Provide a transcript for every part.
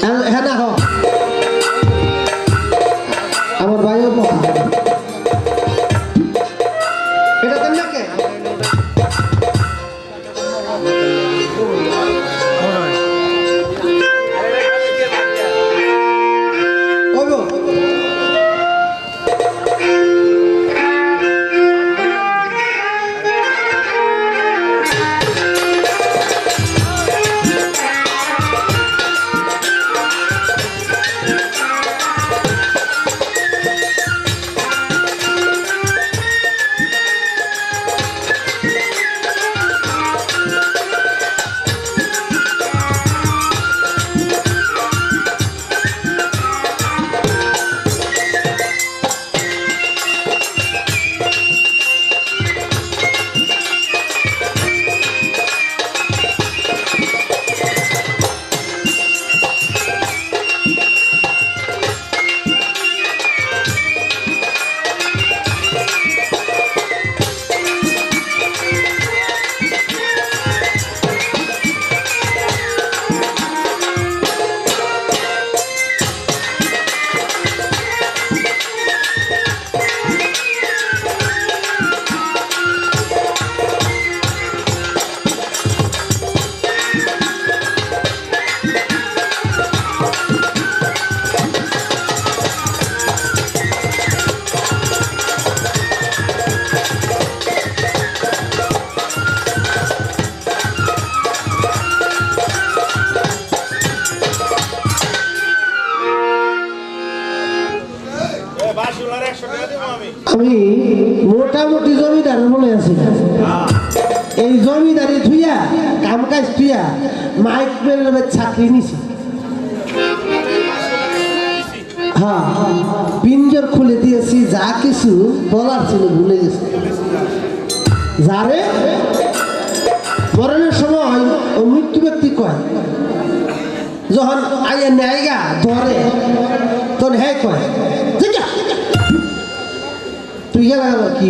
হ্যাঁ না আমার ভাইও এটা তেমন কে আমি মোটামুটি জমিদার বলে আছি এই জমিদারি ধুইয়া কাম কাজ ধুইয়া মাইক বেলের চাকরি নিছি হ্যাঁ পিঞ্জর খুলে দিয়েছি যা কিছু বলার ছিল ভুলে গেছি যারে মরণের সময় ও মৃত্যু ব্যক্তি কয় যখন আইয়া নেয়গা ধরে তখন হ্যাঁ কয় তুই গেল কি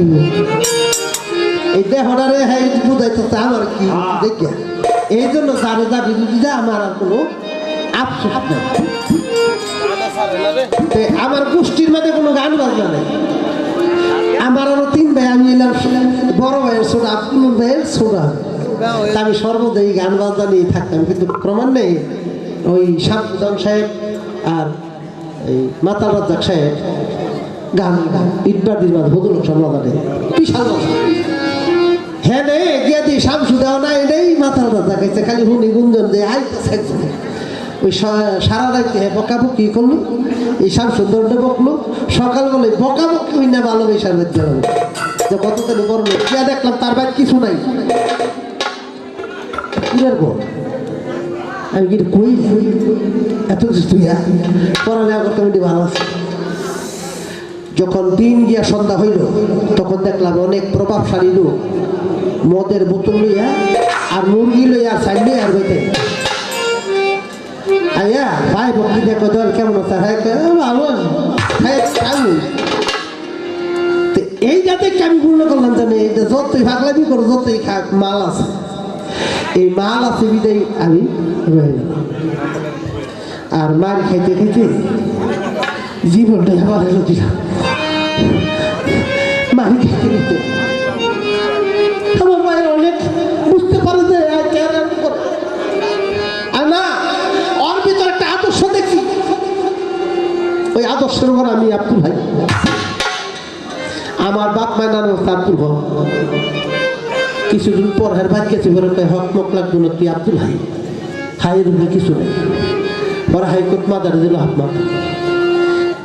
এই দেহটারে হ্যাঁ বুঝাইতেছে আমার কি দেখিয়া এই জন্য যারে যা বিরোধী যা আমার আর কোনো আফসোস নেই আমার গোষ্ঠীর মধ্যে কোনো গান বাজনা নেই আমার আরো 3 ভাই আমি এলাম বড় ভাইয়ের ছোট আব্দুল ভাইয়ের ছোট আমি সর্বদাই গান বাজনা নিয়ে থাকতাম কিন্তু প্রমাণ নেই ওই শামসুদ্দৌলা সাহেব আর এই মাতাল রাজ্জাক সাহেব গান ইটবাদির বাদ হদুল সমাধানে বিশাল হ্যাঁ নেই গিয়ে দিই শামসু দেওয়া নাই নেই মাথার রাজ্জাক খাইছে খালি হুনি গুঞ্জন দিয়ে আইতেছে ওই সারা রাইতে বকাবকি করলো এই শামসুদ্দৌলা বকলো সকাল বলে বকাবকি হই না ভালোবাসার মধ্যে যে কতদিন বড় লোক গিয়া দেখলাম তার বাইরে কিছু নাই আমি কিন্তু কই এত কিছু তুই পড়ালেখা করতে আমি ভালো আছে যখন দিন গিয়া সন্ধ্যা হইল তখন দেখলাম অনেক প্রভাবশালী লোক মদের বোতল লইয়া আর মুরগি লইয়া সাইড লইয়া আর বইতে আইয়া ভাই ভক্তি দেখো দল কেমন আছে ভালো এই যাতে আমি পূর্ণ করলাম জানে যতই ভাগলামি করো যতই খাক মাল আছে এই মাল আছে বিদায় আমি আর মার খাইতে খাইতে জীবনটাই আমার এলো দিলাম মার খাইতে খাইতে আমার মায়ের অনেক বুঝতে পারে যে আর না ওর ভিতরে একটা আদর্শ দেখি ওই আদর্শের উপর আমি আব্দুল ভাই আমার বাপ মায়ের নাম হচ্ছে আব্দুল ভাই কিছুদিন পর হের ভাই গেছে বলে হক মক লাগবে না তুই আব্দুল ভাই হাইয়ের উপরে কিছু নেই ওরা হাইকোর্ট মাদারে দিল হাত মাথা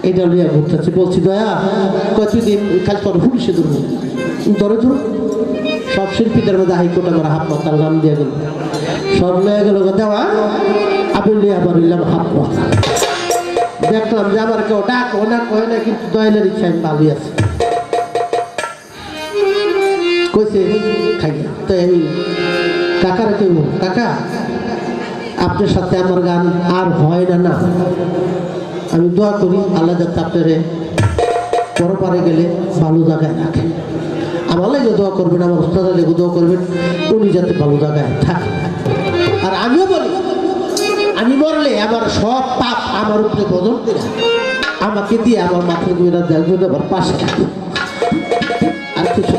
এটা লিয়া ঘুরতেছে বলছি দয়া কতদিন খালি তোর পুলিশে ধরবো ধরে ধরো সব শিল্পীদের মধ্যে হাইকোর্ট আমার হাত মাথার নাম দিয়ে গেল সব লয়ে গেল দেওয়া আমি লিয়া আবার নিলাম হাত মাথা দেখলাম যে আমার কেউ ডাক ওনা কয় না কিন্তু দয়ালের ইচ্ছা আমি ভালোই আছে কইছে খাইয়া তো আমি কাকার কেউ কাকা আপনার সাথে আমার গান আর হয় না না আমি দোয়া করি আল্লাহ যাতে আপনারে পরপারে গেলে ভালো জায়গায় রাখে আমার লাগে দোয়া করবেন আমার উস্তাদ লেগে দোয়া করবেন উনি যাতে ভালো জায়গায় থাকে আর আমিও বলি আমি মরলে আমার সব পাপ আমার উপরে বদল করে আমাকে দিয়ে আমার মাথায় গুঁড়া দেখবেন আবার পাশে রাখবে আর কিছু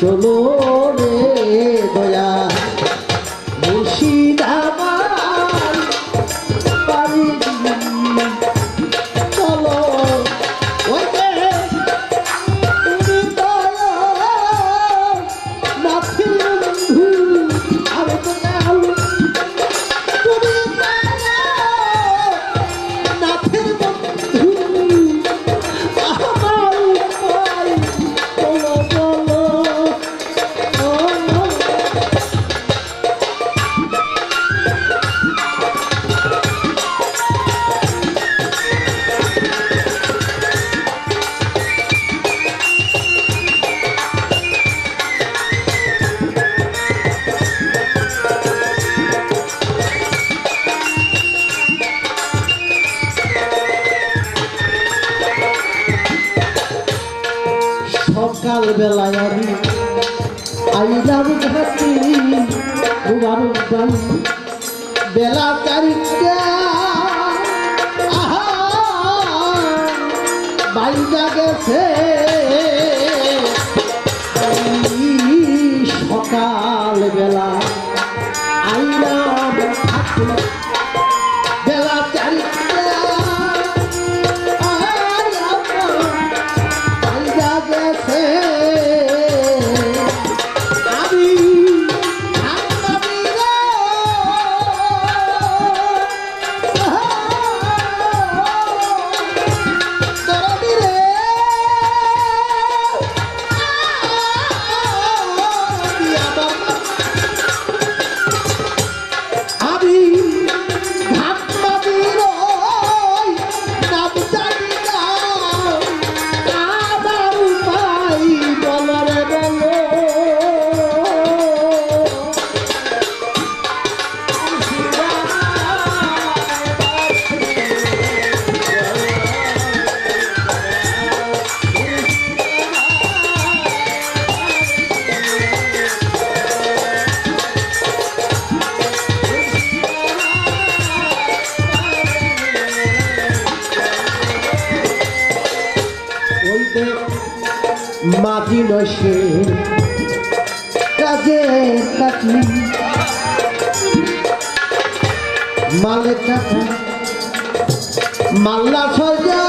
চলো রে দয়া মুর্শিদ আমার পারি চলো ওই তুমি দয়া নাথের বন্ধু আমি তো গেল তুমি নাথের বন্ধু আমার উপায় চলো চলো সকাল বেলায় আমি আইলাম ঘাটি বেলা চারিটা বাইরা গেছে সকাল বেলা আইলাম ঘাটি বেলা চারিটা গেছে আমি মাটি নসে কাজে কাটি মালে কাটা মাল্লা সজা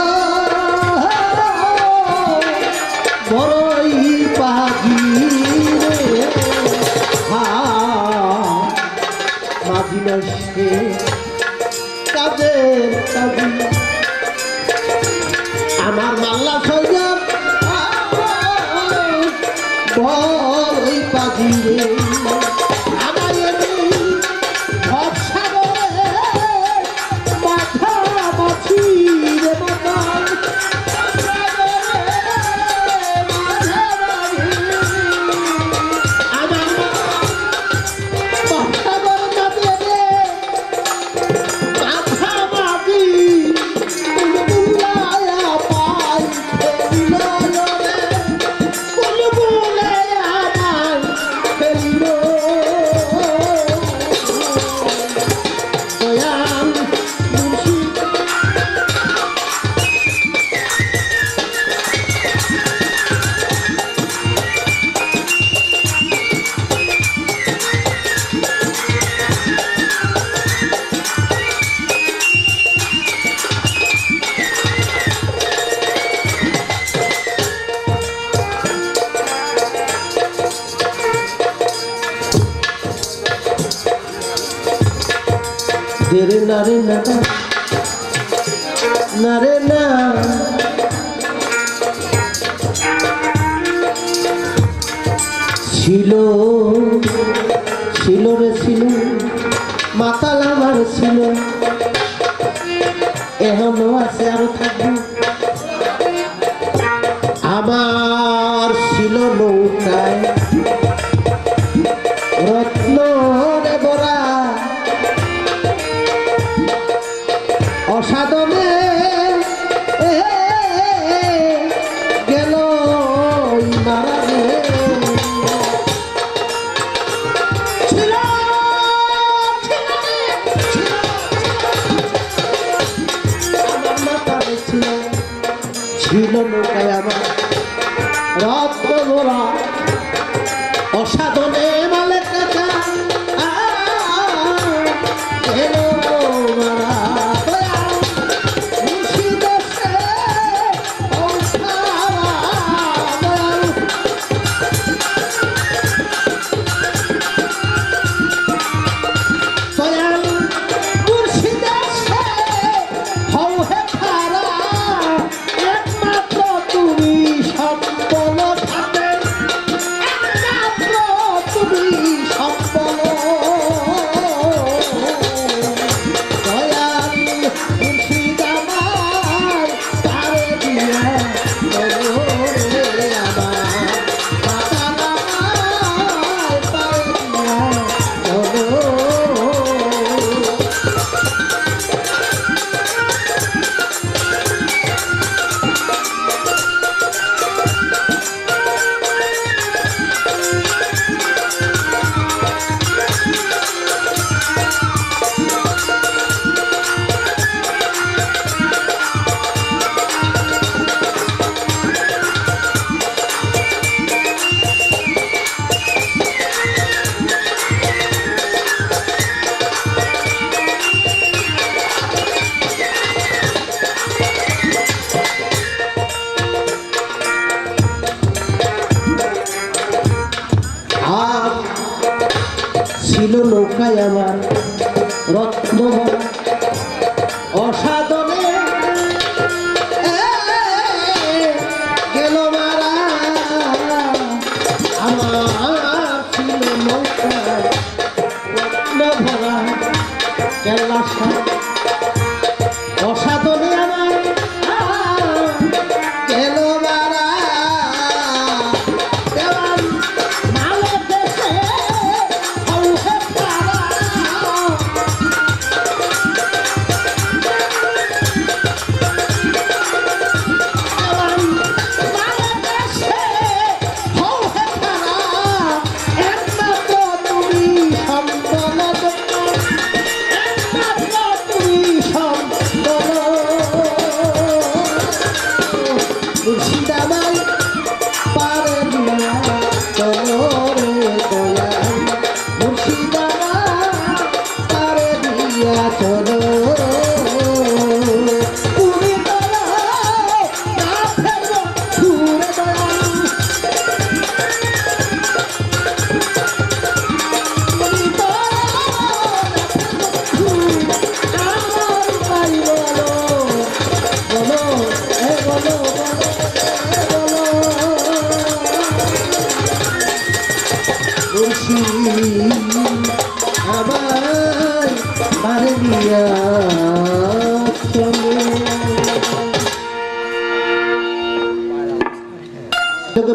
বড়ই পাখি মাটি নসে কাজে কাটি আমার মাল্লা সজা বড়ই পাখি রে আমার ভরসা মাথা মাছি রে মাথা রে না রে না না রে না ছিল ছিল রে ছিল মাতাল আমার ছিল এখনো আছে আরো থাকবে আমার ছিল নৌকায় রত্ন রে বরা অসাধনে গেল মারা রে ছিল আমার মাথায় ছিল নৌকায় আমার রত্ন বরা অসাধনে মালে টাকা এলো মারা ছিল নৌকায় আমার রত্ন অসাধনে গেল মারা আমার ছিল নৌকায় রত্ন ভরা কেল্লা অসাধনে আমার গেল মারা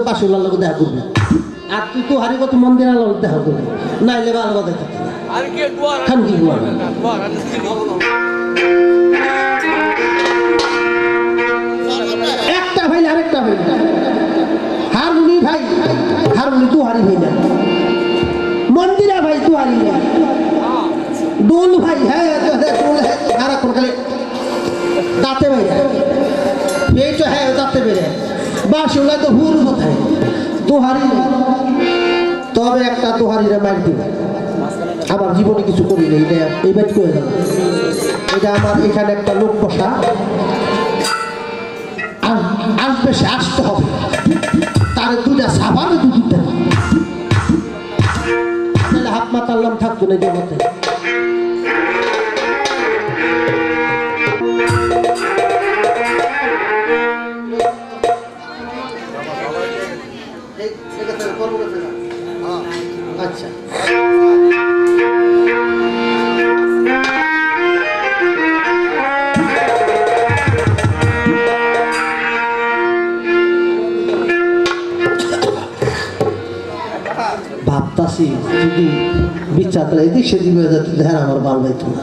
পাশুলার লোক দেখা করবি আর তুই তো হারি কত মন্দির আলো দেখা করবি নাইলে ভালো কথা খান কি একটা ভাই আরেকটা ভাই হারুনি ভাই হারুনি তু হারি ভাই না মন্দিরা ভাই তু হারি না দোল ভাই হ্যাঁ খারাপ করে দাঁতে ভাই এই তো হ্যাঁ দাঁতে বেড়ে বাসুলা তো হুর কোথায় দোহারি তবে একটা দোহারিরা মার দিব আমার জীবনে কিছু করি না এটা এই ব্যাট করে গেল এটা আমার এখানে একটা লোক বসা আসবে সে আসতে হবে তার দুটা সাবানে দুটা তাহলে হাত মাতাল্লাম থাকতো না জগতে বাসি যদি বিচার করে এদিক সেদিক হয়ে যেত ধ্যান আমার বাল যাইতো না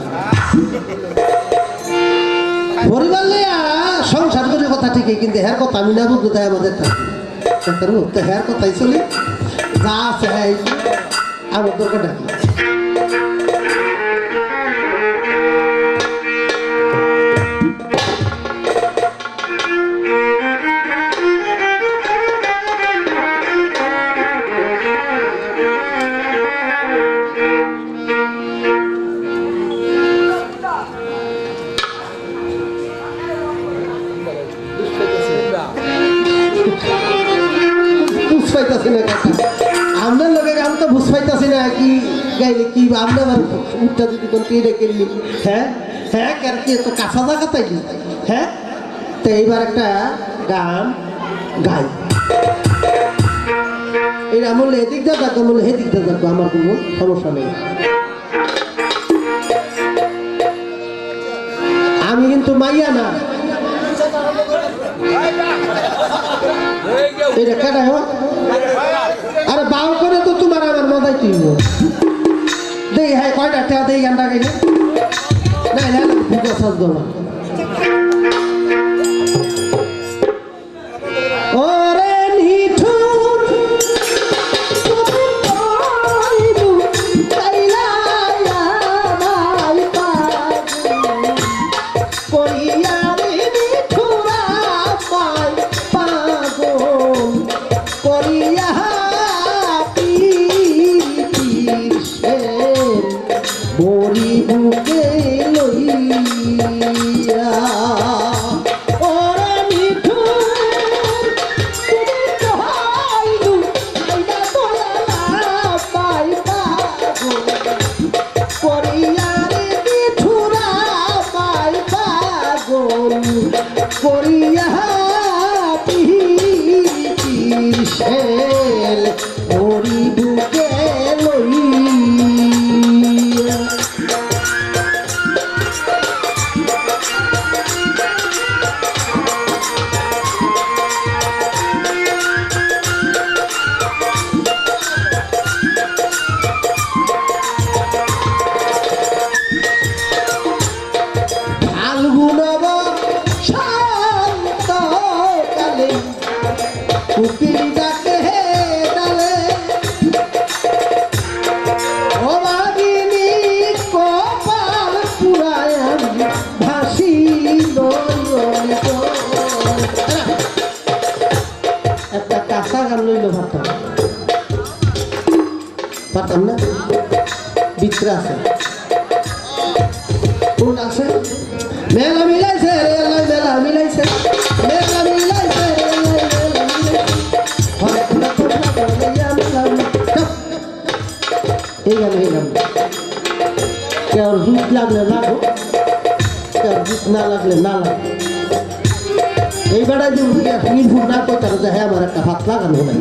পরিবার লইয়া সংসার করে কথা ঠিকই কিন্তু হ্যার কথা আমি না বুঝতে তাই আমাদের হ্যার কথাই চলি যা আছে আমার দরকার ডাকি আপনার লোকের গান তো বুঝ পাইতেছি না কি গাইলে কি আপনার উঠটা যদি কোন কে রেখে হ্যাঁ হ্যাঁ কেন কি তো কাঁচা জায়গা তাই হ্যাঁ তো এইবার একটা গান গাই এটা বললে এদিক দিয়ে দেখো বললে হেদিক দিয়ে দেখো আমার কোনো সমস্যা নেই আমি কিন্তু মাইয়া না এটা কেটাই হোক আরে বাউ করে তো তোমার আমার মজাই তুইব দেখি হ্যাঁ কয়টা ঠেয়া দেখি গানটা গেলে না না বুঝা সাজব না ওরে নিঠুর বড়ি বুকে লইয়া ওরে মিঠুর তুমি কহাইলু আইনা তোলা পাই পাগো করিয়া রে মিঠুরা পাই পাগল করিয়া পির শেল বড়ি বুকে লইয়া কুপিল ডাকে ডালে ও বাগিনী কপাল পুরায় ভাসি একটা কাঁচা গান লইল পারতাম না বিত্র আছে কোন আছে মেলা মিলাইছে মেলা মিলাইছে মেলা মিলাইছে এই গান কেউ জুত লাগলে লাগো কেউ জুত না লাগলে না লাগো এই বেড়ায় যে ইনপুট না করতে যে হ্যাঁ আমার একটা হাত লাগানো নাই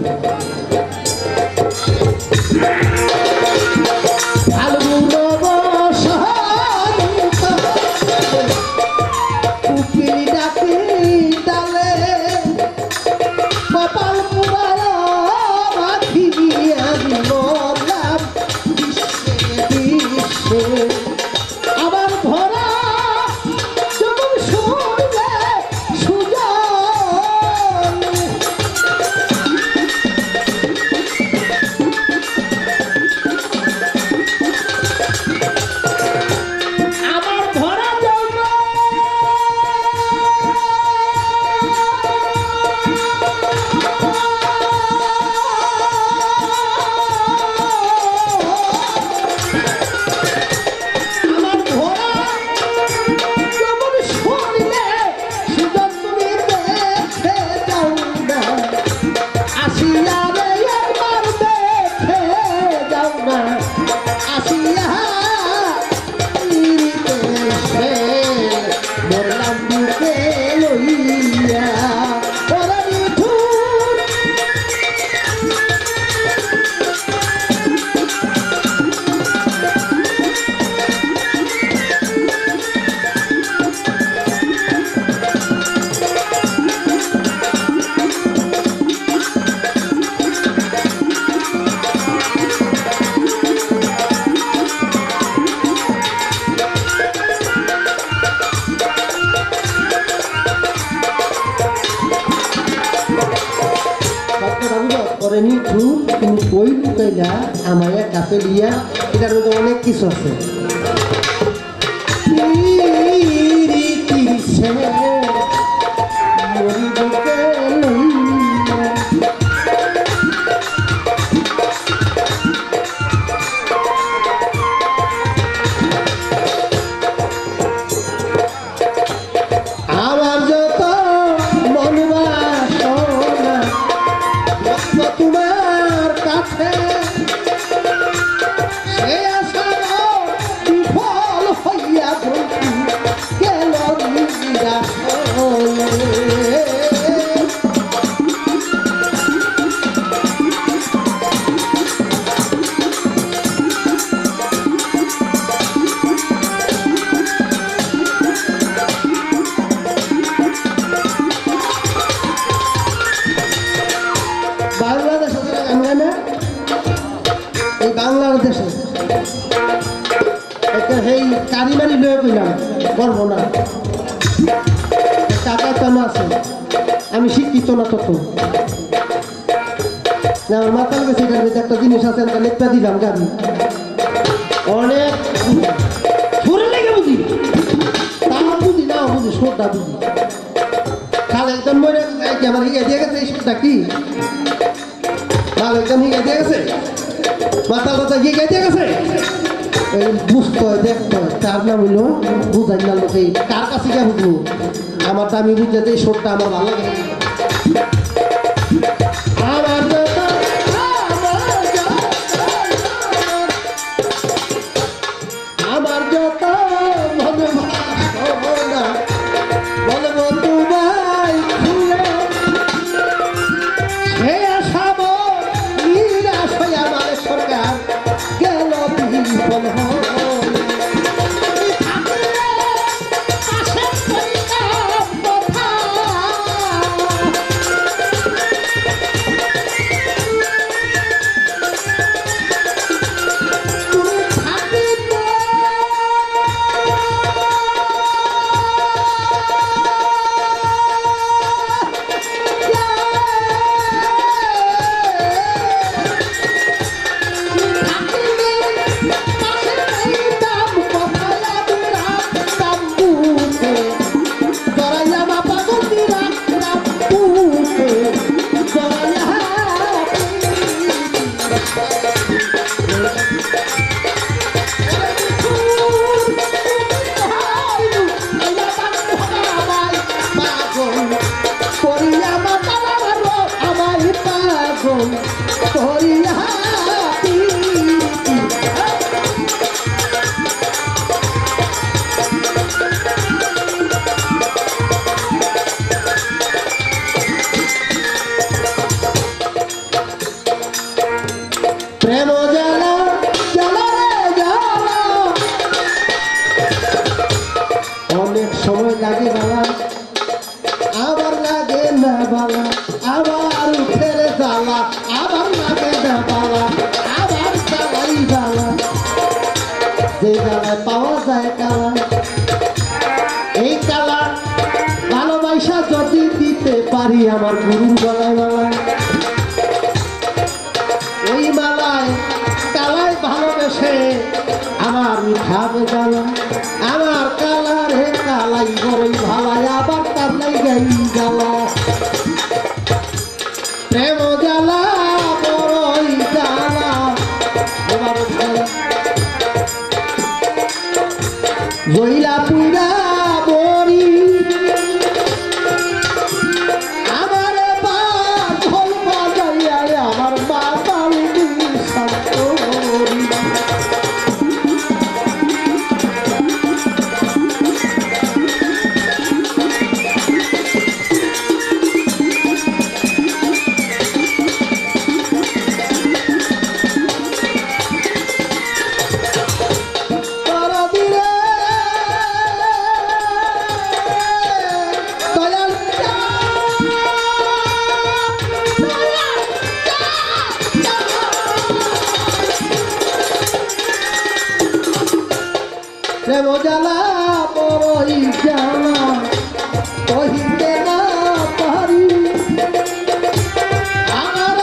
আবার ভরা যখন শুনলে সুজন ওরে মিঠু তুমি কই লুকাইলা আমায় একা ফেলিয়া, এটার মধ্যে অনেক কিছু আছে। আমার যত মন বাসনা তোমার কাছে, সে আশার বিফল হইয়া বন্ধু গেল নিরাশ হয়ে। বাংলাদেশে গান গায় না, এই বাংলাদেশে একটা সেই কারিমারি লয়ে কইলাম গর্ব না, টাকা তেমন আছে, আমি শিক্ষিত না তত না, আমার মাতাল গেছে এটার মধ্যে একটা জিনিস আছে, একটা লেপটা দিলাম গাড়ি অনেক সুরে লেগে বুঝি, তাও বুঝি না বুঝি, সুরটা বুঝি খালে একদম মরে আমার হিগে দিয়ে গেছে, এই সুরটা কি একদম হিগে দিয়ে গেছে, মাতাল কথা হিগে দিয়ে গেছে, বুঝতে হয় দেখতে হয়, তার নাম হইল বুঝাই না লোকে, কার কাছে গিয়ে বুঝবো, আমারটা আমি বুঝতে এই সুরটা আমার ভালো লাগে। আমার যত মনে বাসনা বলবো তোমায় খুলে, সে আশাব নিরাশ হয়ে আমার সরকার গেল বিফল হয়ে। প্রেম জ্বালা জ্বালা রে জ্বালা, অনেক সময় লাগে বালা, আবার লাগে না বালা, আবার উঠে জ্বালা, আবার লাগে না বালা, আবার জ্বালাই জ্বালা, যে জ্বালায় পাওয়া যায় কালা, এই কালা ভালোবাসা যদি দিতে পারি আমার গুরুর গলায় মালায়, ওই মালায় কালায় ভালোবেসে আমার মিঠাবে জ্বালা, আমার কালার হে কালাই বড়ই ভালাই, আবার কালাই গাই জ্বালা, প্রেম জ্বালা বড়ই জ্বালা, জইলা পুরা বড়ি আমার পাগল বাজাইয়া আমার মাতাল প্রেম জ্বালা বড়ই জ্বালা কহিতে না পারি, আমার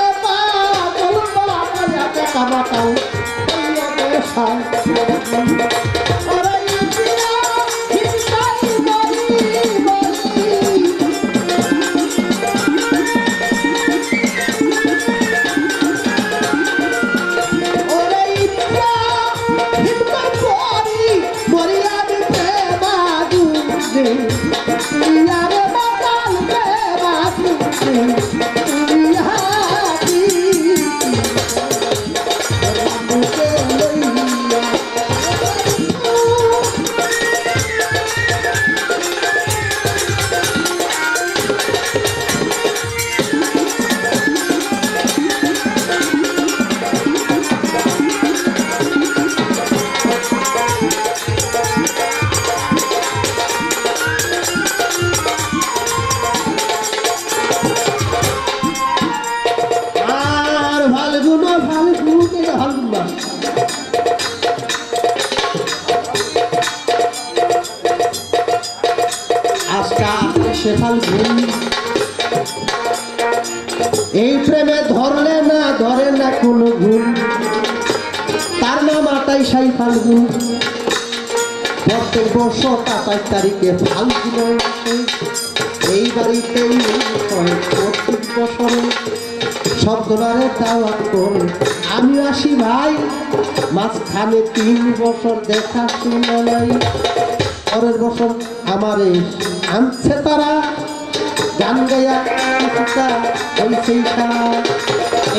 বাসে ইয়ারে বাতাল রে বাসে ইয়াতি মুখে লইয়া এই প্রেমে ধরলে না ধরে না কোনো গুণ তার নাম 28 ফাল্গুন প্রত্যেক বছর 27 তারিখে ফাল্গুন এই বাড়িতেই প্রত্যেক বছরে সব দোলারে দাওয়াত করে আমি আসি ভাই মাঝখানে 3 বছর দেখা শোনা নাই পরের বছর আমারে আনছে তারা গান গায়া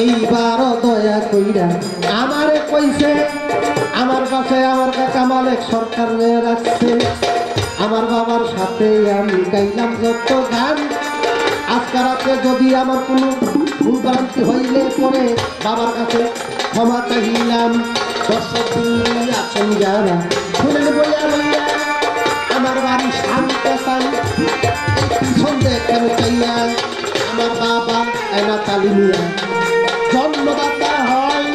এইবার দয়া কইরা আমারে কইছে আমার বাসায় আমার কাকা মালিক সরকার নিয়ে রাখছে আমার বাবার সাথে আমি গাইলাম যত গান আজকে রাতে যদি আমার কোনো ভুলভ্রান্তি হইলে পরে বাবার কাছে ক্ষমা চাইলাম দর্শক আছেন যারা শুনেন বইয়া লইয়া আমার বাড়ি শান্ত চাই পিছন দেখেন চাইয়া আমার বাবা এনা তালিমিয়া জন্মদাতা হয়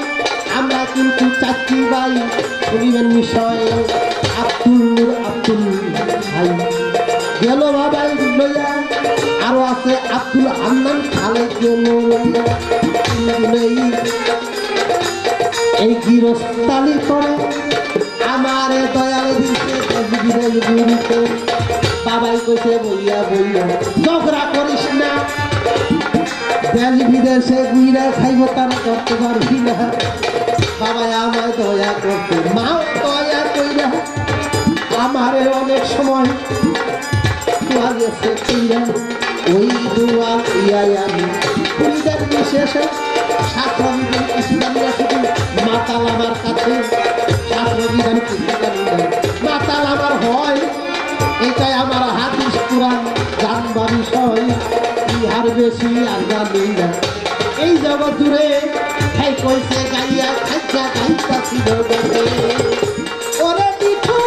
আমরা কিন্তু চাকরি ভাই শুনিবেন বিষয় আব্দুল ভাই গেল বাবাই লইয়া আরো আছে আব্দুল হান্নান খালে গেল এই গিরস্তালি করে আমারে দয়ালে দিতে বাবাই কইছে বইয়া বইয়া ঝগড়া করিস না দেশ বিদেশে গুইরা খাইব তারা করতে পারবি না বাবাই আমায় দয়া করতে মাও দয়া কইরা আমারে অনেক সময় ওই দোয়া ইয়াই আমি পরিবার বিশেষে শাস্ত্রবিধান কিছু জানি শুধু মাতাল আমার কাছে শাস্ত্রবিধান কিছু জানি না মাতাল আমার হয় এটাই আমার হাদিস কুরআন জানবা বিষয় ইহার বেশি আর জানি না এই জগৎ জুড়ে খাই কইছে গাইয়া খাইয়া গাইতা ছিল ওরে দিঠু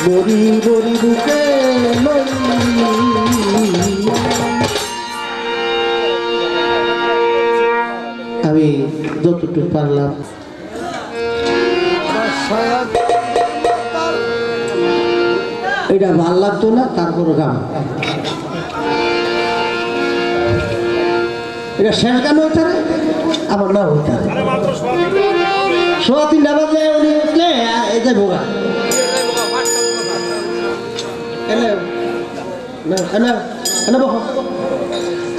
গরি গরি বুকে আমি যতটুকু পারলাম এটা ভাল লাগতো না তারপর গান এটা শেষ গান হইতারে আমার না হইতারে সোয়া 3টা বাজলে উনি উঠলে এই যে ভোগা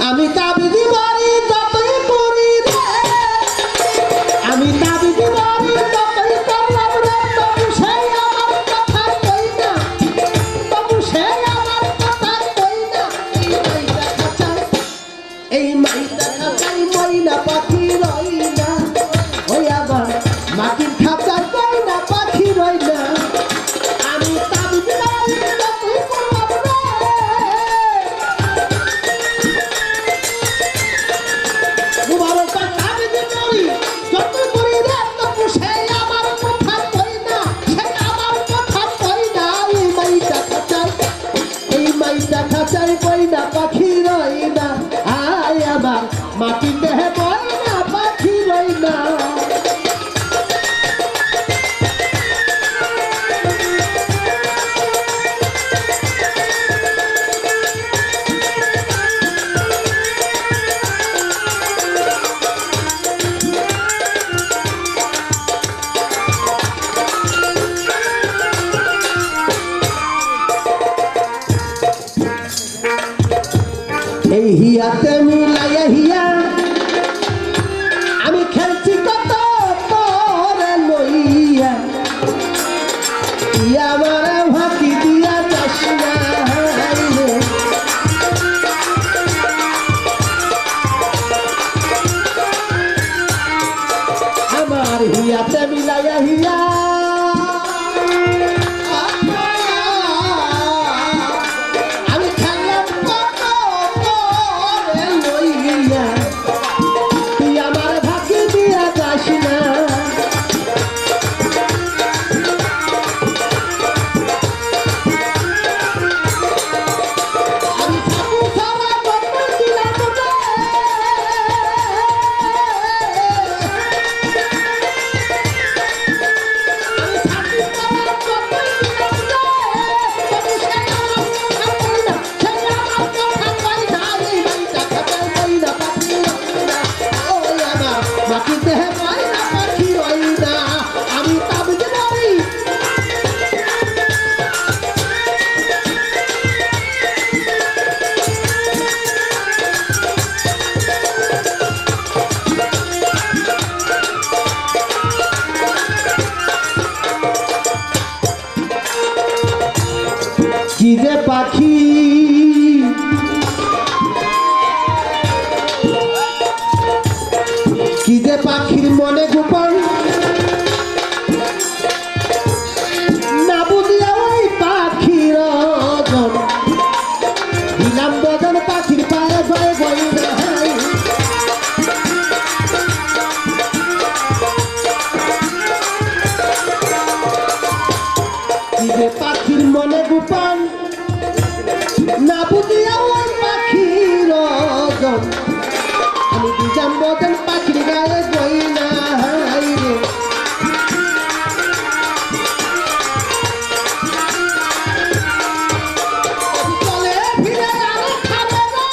আমি তাবিদি বাড়ি যতই করি রে আমি তাবিদি বাড়ি যতই করলাম রে তবু সেই আমার কথা কই না তবু সেই আমার কথা কই না এই মাইটা খাঁচাই ময়না পাখি রই না ওই আবার মাটির খাঁচায় কই না রই না আমি তাবিজ মারি যতই করলাম রে মুবারক তাবিজ মারি যতই করি রে তবু সে আমার কথা কই না সে আমার কথা কই না এই মাইটা খাঁচাই কই না পাখি রই না আয় আমার মাটিতে বই না পাখি রই না এই হিয়াতে মিলাইয়া হিয়া আমি খেলছি কত তোরে লইয়া ইয়া আমারে ফাঁকি দিয়া যাস না রে। আমার হিয়াতে মিলাইয়া হিয়া কি যে পাখি কি যে পাখির মনে গোপন না বুঝিয়া ওই পাখির ওজন দিলাম বদন পাখির পায়ে পায়ে বই নাই কি যে পাখির মনে গোপন না বুঝিয়া ওই পাখির ওজন আমি দিলাম বদন পাখির গায়ে বই নাই রে চলে ফিরে আরো খাবে রে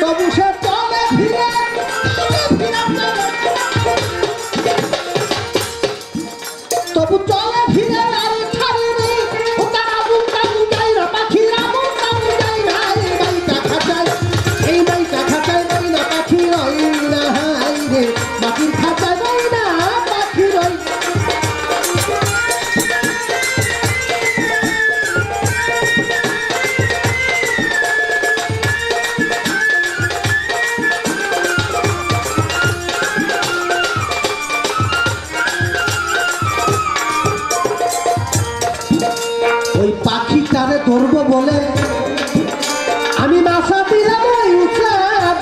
তবু সে চলে ফিরে তবু চলে ফিরে আর ছাড়িনি ও তারা বুকা বুকাই না পাখিরা বুকা বুকাই না এই মাইটা খাঁচায় বই না পাখি রই না হাই রে মাটির খাঁচায় বই না পাখি রই ওই পাখিটারে ধরবো বলে আমি বাসা দিলাম ওই উঁচা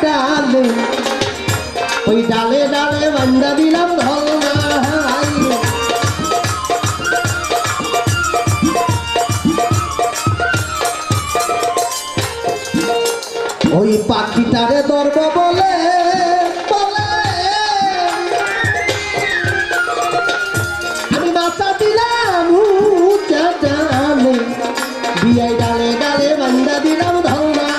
ডালে ওই ডালে ডালে বান্ধা দিলাম ধলনা ওই পাখিটারে ধরবো বলে আমি বাসা দিলাম উঁচা ডালে বিয়াই ডালে ডালে বান্ধা দিলাম ধলনা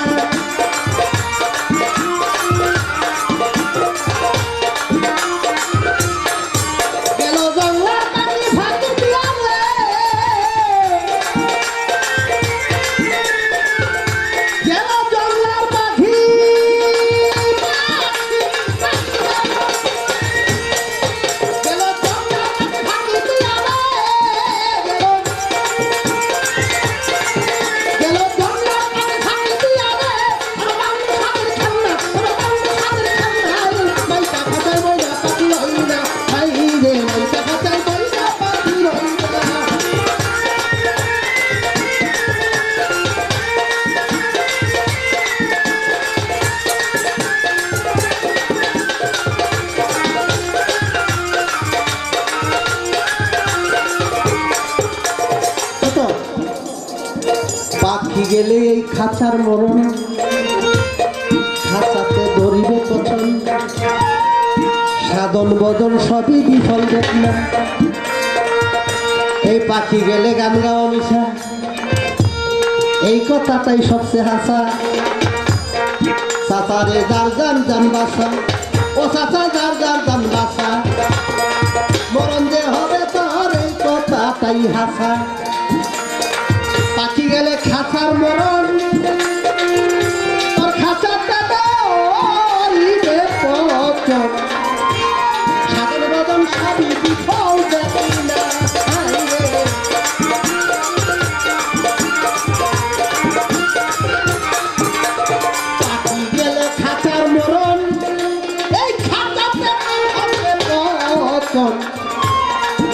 পাখি গেলে এই খাঁচার মরণ, খাঁচাতে ধরিবে পছন, সাধন বদন সবই বিফল দেখলাম। এই পাখি গেলে গান গাওয়া মিশা, এই কথাটাই সবচেয়ে হাসা। চাচারে যার যার যান বাসা, ও চাচা যার যার যান বাসা, মরণ যে হবে তোর এই কথাটাই হাসা। পাখি গেলে খাঁচার মরণ, তোর খাঁচাটা ধরিবে পছন, সাধন বদন সবই বিফল দেখলাম।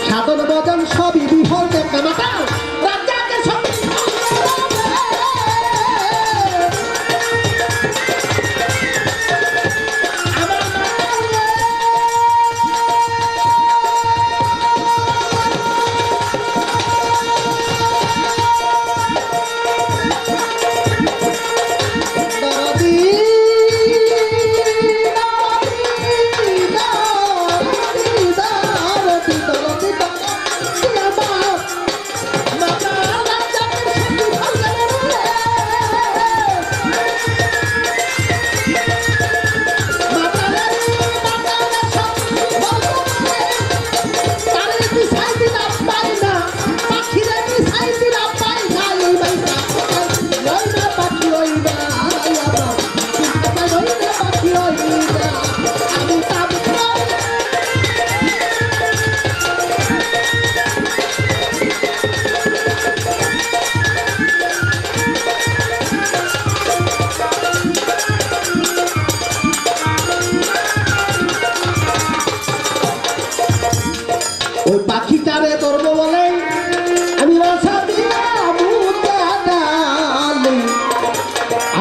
সাধন বদন সবই বিফল দেখলাম। রাজাকে সবই ওই পাখিটারে ধরবো বলে আমি বাসা দিলাম ডালে,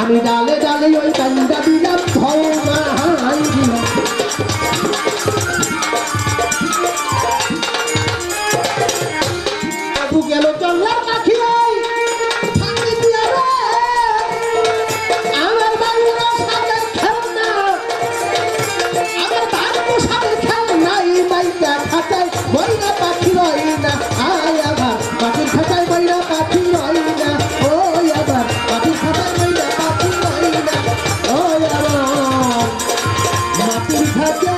আমি ডালে ডালে ওই ডান্ডা দিলাম ধর্মাই দিলাম। বাবু গেল জঙ্গলার পাখি ফাঁকি দিয়া রে, আমার বাবুর সাথে খেলনা, আমার বাবুর সাথে খেলনা, এই মাইটা খাতায় বইরা পাখি রই না। আয় আবার পাখির খাতায় বইরা পাখি রই না, ওই আবার পাখির খাতায় বইরা পাখি রই না, ওই আবার মাটির খাতায়